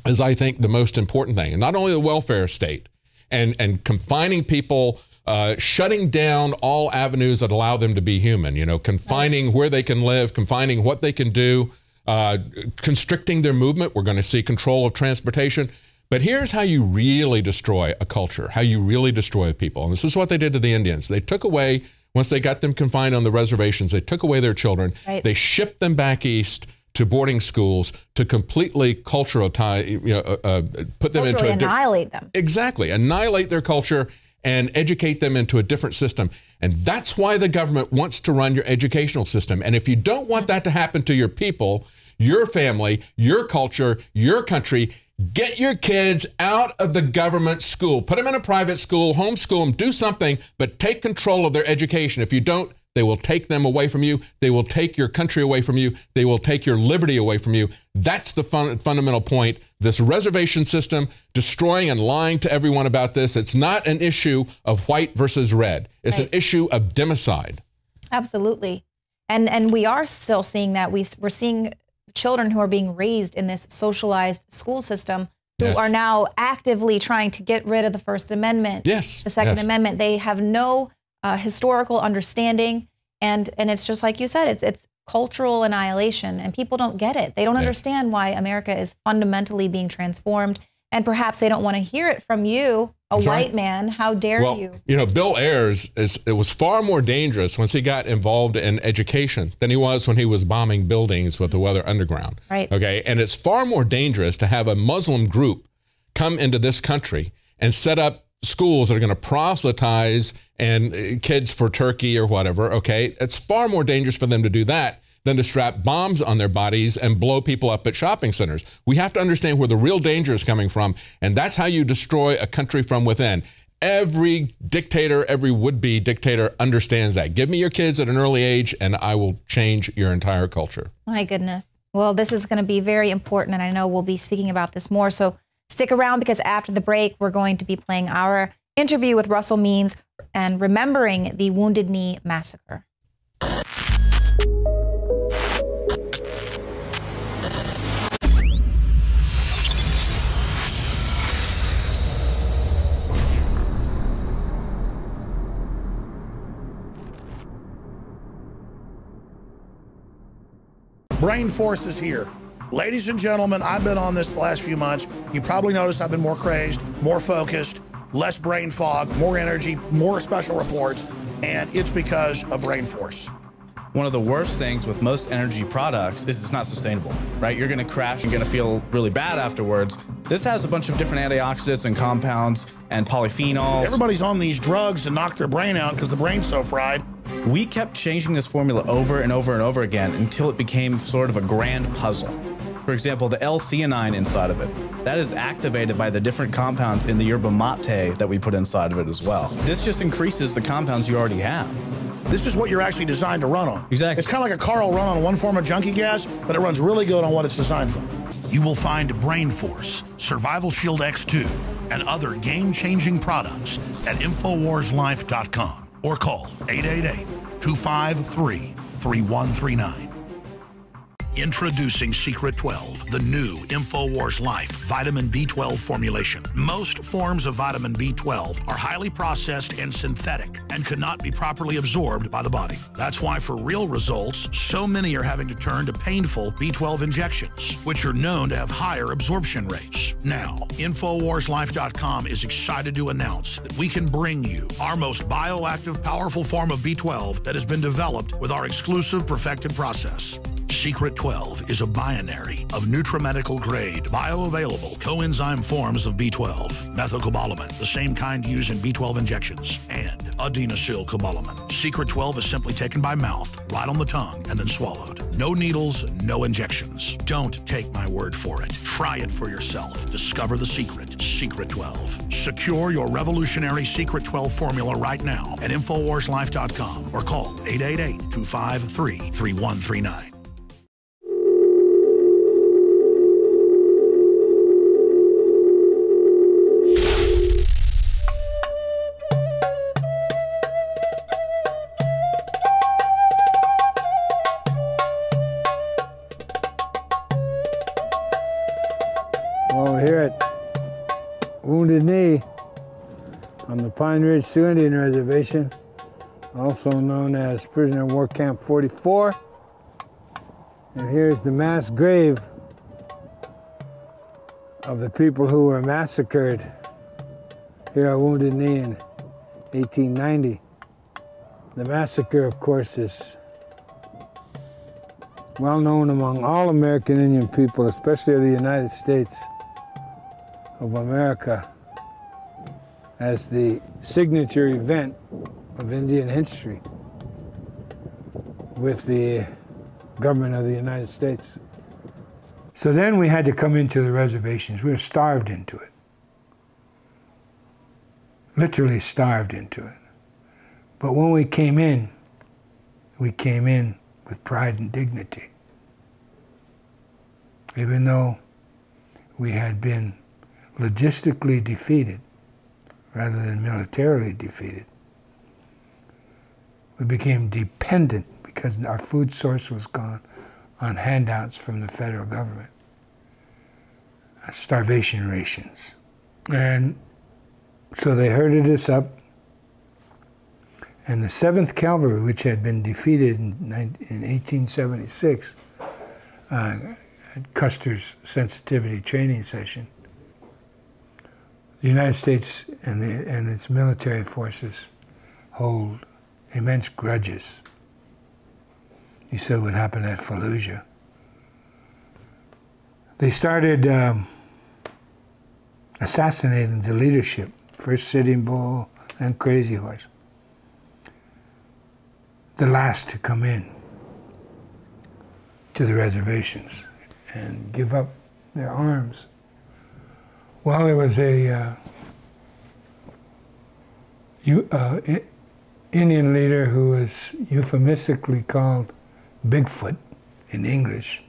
is, I think, the most important thing, and not only the welfare state and confining people shutting down all avenues that allow them to be human, you know, confining where they can live, confining what they can do, constricting their movement. We're going to see control of transportation. But here's how you really destroy a culture, how you really destroy people. And this is what they did to the Indians. They took away, once they got them confined on the reservations, they took away their children. Right. They shipped them back east to boarding schools to completely put them into annihilate them. Exactly, annihilate their culture and educate them into a different system. And that's why the government wants to run your educational system. And if you don't want that to happen to your people, your family, your culture, your country, get your kids out of the government school. Put them in a private school, homeschool them, do something, but take control of their education. If you don't, they will take them away from you. They will take your country away from you. They will take your liberty away from you. That's the fundamental point. This reservation system, destroying and lying to everyone about this, it's not an issue of white versus red. It's an issue of democide. Absolutely. And we are still seeing that. We're seeing children who are being raised in this socialized school system who are now actively trying to get rid of the First Amendment, the Second Amendment. They have no historical understanding, and it's just like you said, it's cultural annihilation, and people don't get it. They don't understand why America is fundamentally being transformed, and perhaps they don't want to hear it from you, a white man. How dare you? You know, Bill Ayers, it was far more dangerous once he got involved in education than he was when he was bombing buildings with the Weather Underground. Right. Okay, and it's far more dangerous to have a Muslim group come into this country and set up schools that are going to proselytize and kids for Turkey or whatever, okay? It's far more dangerous for them to do that than to strap bombs on their bodies and blow people up at shopping centers. We have to understand where the real danger is coming from, and that's how you destroy a country from within. Every dictator, every would-be dictator understands that. Give me your kids at an early age, and I will change your entire culture. My goodness. Well, this is going to be very important, and I know we'll be speaking about this more, so stick around, because after the break, we're going to be playing our interview with Russell Means and remembering the Wounded Knee Massacre. Brain Force is here. Ladies and gentlemen, I've been on this the last few months. You probably noticed I've been more crazed, more focused, less brain fog, more energy, more special reports, and it's because of Brain Force. One of the worst things with most energy products is it's not sustainable, right? You're gonna crash, you're gonna feel really bad afterwards. This has a bunch of different antioxidants and compounds and polyphenols. Everybody's on these drugs to knock their brain out because the brain's so fried. We kept changing this formula over and over and over again until it became sort of a grand puzzle. For example, the L-theanine inside of it, that is activated by the different compounds in the yerba mate that we put inside of it as well. This just increases the compounds you already have. This is what you're actually designed to run on. Exactly. It's kind of like a car will run on one form of junkie gas, but it runs really good on what it's designed for. You will find Brain Force, Survival Shield X2, and other game-changing products at InfoWarsLife.com or call 888-253-3139. Introducing Secret 12, the new Infowars Life vitamin B12 formulation. Most forms of vitamin B12 are highly processed and synthetic and could not be properly absorbed by the body. That's why for real results, so many are having to turn to painful B12 injections, which are known to have higher absorption rates. Now, InfoWarsLife.com is excited to announce that we can bring you our most bioactive, powerful form of B12 that has been developed with our exclusive perfected process. Secret 12 is a binary of nutramedical grade, bioavailable coenzyme forms of B12, methylcobalamin, the same kind used in B12 injections, and adenosylcobalamin. Secret 12 is simply taken by mouth, right on the tongue, and then swallowed. No needles, no injections. Don't take my word for it. Try it for yourself. Discover the secret. Secret 12. Secure your revolutionary Secret 12 formula right now at InfoWarsLife.com or call 888-253-3139. Well, here at Wounded Knee, on the Pine Ridge Sioux Indian Reservation, also known as Prisoner of War Camp 44. And here's the mass grave of the people who were massacred here at Wounded Knee in 1890. The massacre, of course, is well known among all American Indian people, especially of the United States of America, as the signature event of Indian history with the government of the United States. So then we had to come into the reservations. We were starved into it. Literally starved into it. But when we came in with pride and dignity. Even though we had been logistically defeated rather than militarily defeated. We became dependent because our food source was gone on handouts from the federal government, starvation rations. And so they herded us up, and the 7th Cavalry, which had been defeated in 1876, at Custer's sensitivity training session, the United States and its military forces hold immense grudges. You saw what happened at Fallujah. They started assassinating the leadership, first Sitting Bull and Crazy Horse, the last to come in to the reservations and give up their arms. Well, there was a Indian leader who was euphemistically called Bigfoot in English.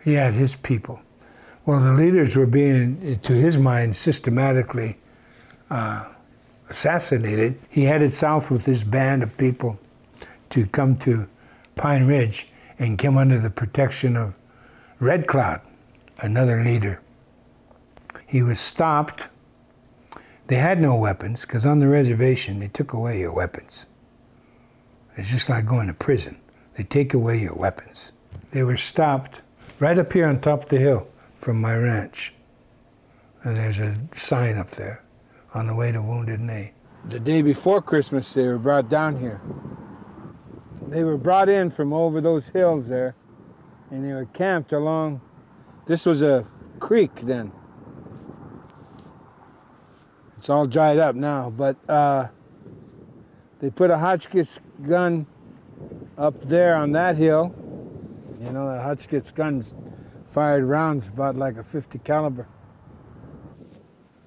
He had his people. Well, the leaders were being, to his mind, systematically assassinated. He headed south with his band of people to come to Pine Ridge and come under the protection of Red Cloud, another leader. He was stopped. They had no weapons, because on the reservation, they took away your weapons. It's just like going to prison. They take away your weapons. They were stopped right up here on top of the hill from my ranch. And there's a sign up there, on the way to Wounded Knee. The day before Christmas, they were brought down here. They were brought in from over those hills there, and they were camped along. This was a creek then. It's all dried up now, but they put a Hotchkiss gun up there on that hill. You know, the Hotchkiss guns fired rounds about like a .50 caliber.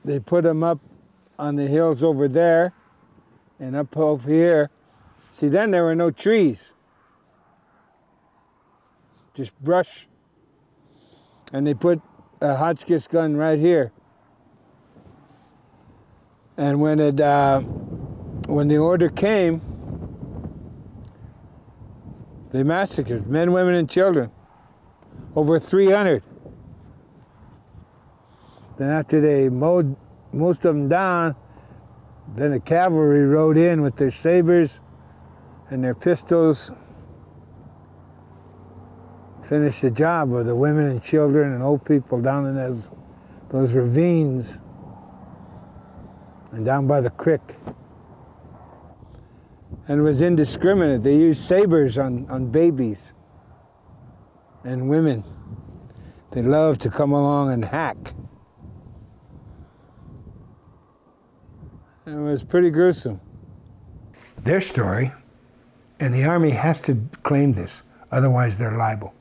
They put them up on the hills over there and up over here. See, then there were no trees, just brush. And they put a Hotchkiss gun right here. And when the order came, they massacred men, women, and children, over 300. Then after they mowed most of them down, then the cavalry rode in with their sabers and their pistols, finished the job of the women and children and old people down in those ravines and down by the creek. And it was indiscriminate. They used sabers on babies and women. They loved to come along and hack. It was pretty gruesome. Their story, and the Army has to claim this, otherwise they're liable.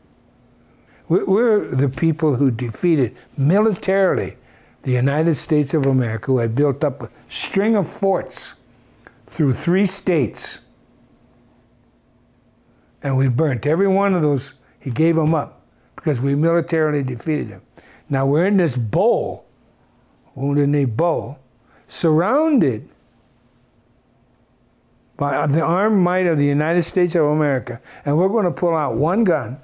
We're the people who defeated militarily the United States of America, who had built up a string of forts through 3 states. And we burnt every one of those. He gave them up because we militarily defeated them. Now we're in this bowl, Wounded Knee Bowl, surrounded by the armed might of the United States of America, and we're going to pull out one gun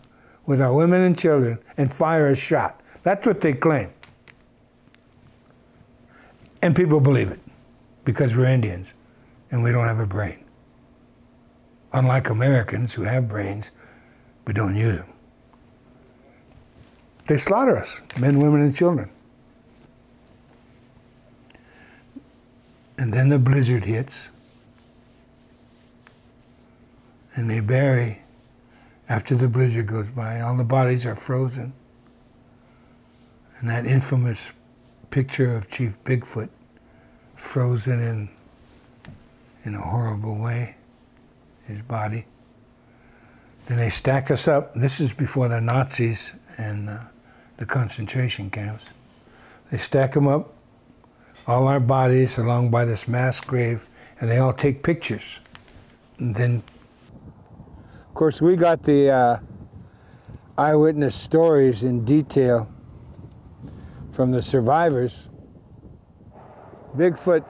with our women and children and fire a shot. That's what they claim. And people believe it because we're Indians and we don't have a brain. Unlike Americans who have brains but don't use them. They slaughter us, men, women, and children. And then the blizzard hits, and they bury, after the blizzard goes by, all the bodies are frozen. And that infamous picture of Chief Bigfoot frozen in a horrible way, his body. Then they stack us up. This is before the Nazis and the concentration camps. They stack them up, all our bodies along by this mass grave, and they all take pictures. And then, of course, we got the eyewitness stories in detail from the survivors. Bigfoot,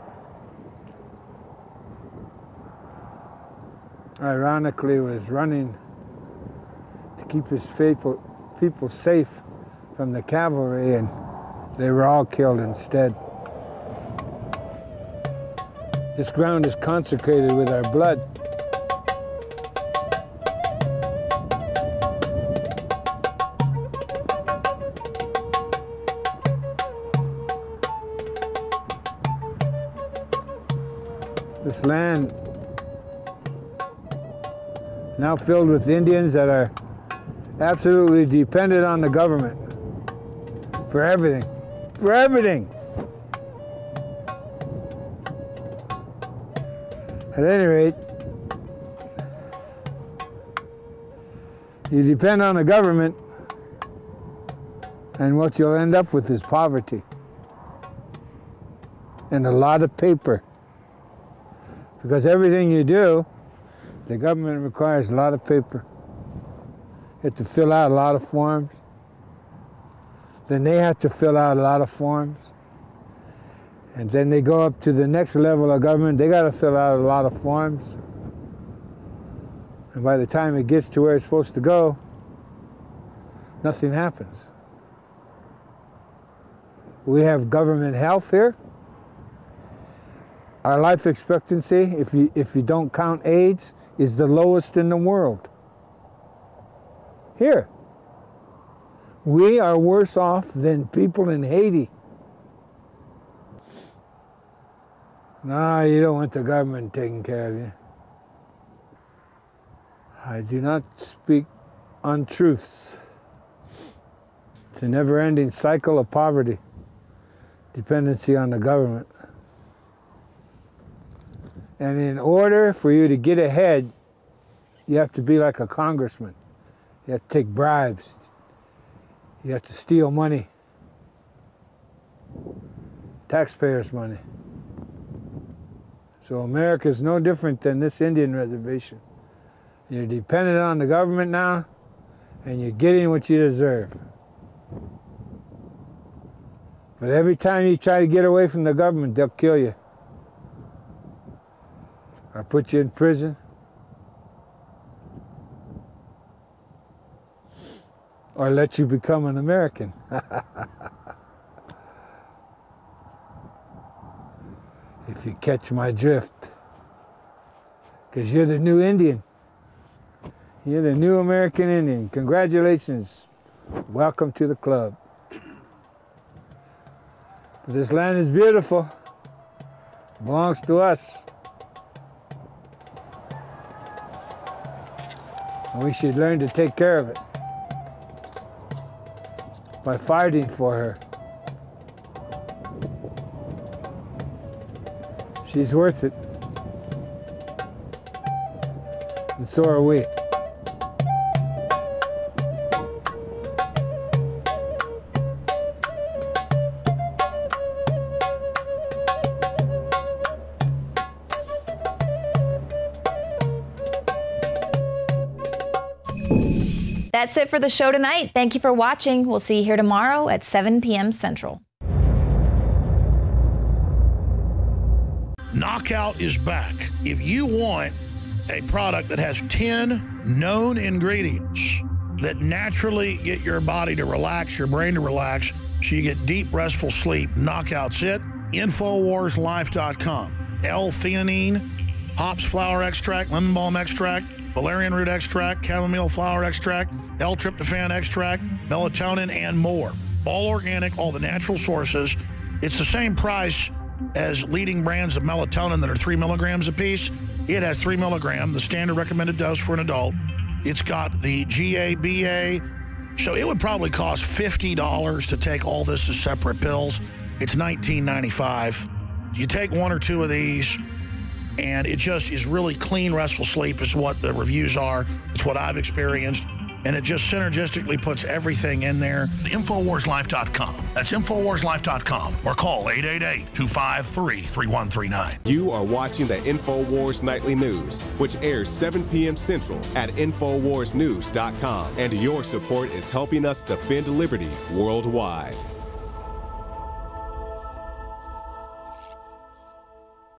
ironically, was running to keep his people safe from the cavalry, and they were all killed instead. This ground is consecrated with our blood. This land now filled with Indians that are absolutely dependent on the government for everything, for everything. At any rate, you depend on the government, and what you'll end up with is poverty and a lot of paper. Because everything you do, the government requires a lot of paper. You have to fill out a lot of forms. Then they have to fill out a lot of forms. And then they go up to the next level of government, they got to fill out a lot of forms. And by the time it gets to where it's supposed to go, nothing happens. We have government health here. Our life expectancy, if you don't count AIDS, is the lowest in the world. Here. We are worse off than people in Haiti. No, you don't want the government taking care of you. I do not speak untruths. It's a never-ending cycle of poverty, dependency on the government. And in order for you to get ahead, you have to be like a congressman. You have to take bribes. You have to steal money. Taxpayers' money. So America is no different than this Indian reservation. You're dependent on the government now, and you're getting what you deserve. But every time you try to get away from the government, they'll kill you. Or put you in prison. Or let you become an American. If you catch my drift. Because you're the new Indian. You're the new American Indian. Congratulations. Welcome to the club. But this land is beautiful. It belongs to us. And we should learn to take care of it by fighting for her. She's worth it. And so are we. That's it for the show tonight. Thank you for watching. We'll see you here tomorrow at 7 p.m. Central. Knockout is back. If you want a product that has 10 known ingredients that naturally get your body to relax, your brain to relax, so you get deep, restful sleep, Knockout's it. Infowarslife.com. L-theanine, hops flower extract, lemon balm extract, valerian root extract, chamomile flower extract, L-tryptophan extract, melatonin, and more. All organic, all the natural sources. It's the same price as leading brands of melatonin that are 3 milligrams a piece. It has 3 milligrams, the standard recommended dose for an adult. It's got the GABA, so it would probably cost $50 to take all this as separate pills. It's $19.95. You take 1 or 2 of these, and it just is really clean, restful sleep is what the reviews are. It's what I've experienced. And it just synergistically puts everything in there. Infowarslife.com. That's Infowarslife.com. Or call 888-253-3139. You are watching the Infowars Nightly News, which airs 7 p.m. Central at Infowarsnews.com. And your support is helping us defend liberty worldwide.